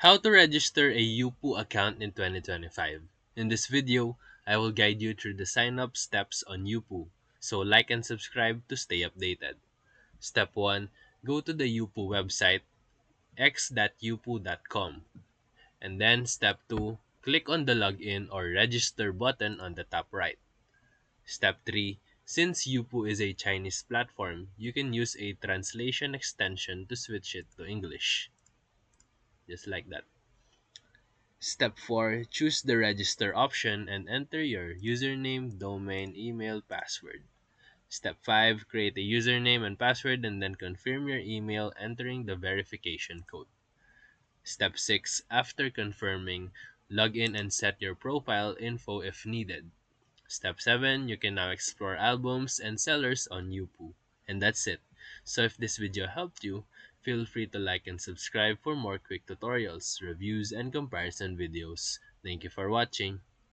How to register a Youpo account in 2025. In this video, I will guide you through the sign up steps on Youpo. So like and subscribe to stay updated. Step 1. Go to the Youpo website x.youpo.com. And then step 2. Click on the login or register button on the top right. Step 3. Since Youpo is a Chinese platform, you can use a translation extension to switch it to English. Just like that. Step 4. Choose the register option and enter your username, domain, email, password. Step 5. Create a username and password and then confirm your email entering the verification code. Step 6. After confirming, log in and set your profile info if needed. Step 7. You can now explore albums and sellers on Youpo. And that's it. So if this video helped you, feel free to like and subscribe for more quick tutorials, reviews, and comparison videos. Thank you for watching.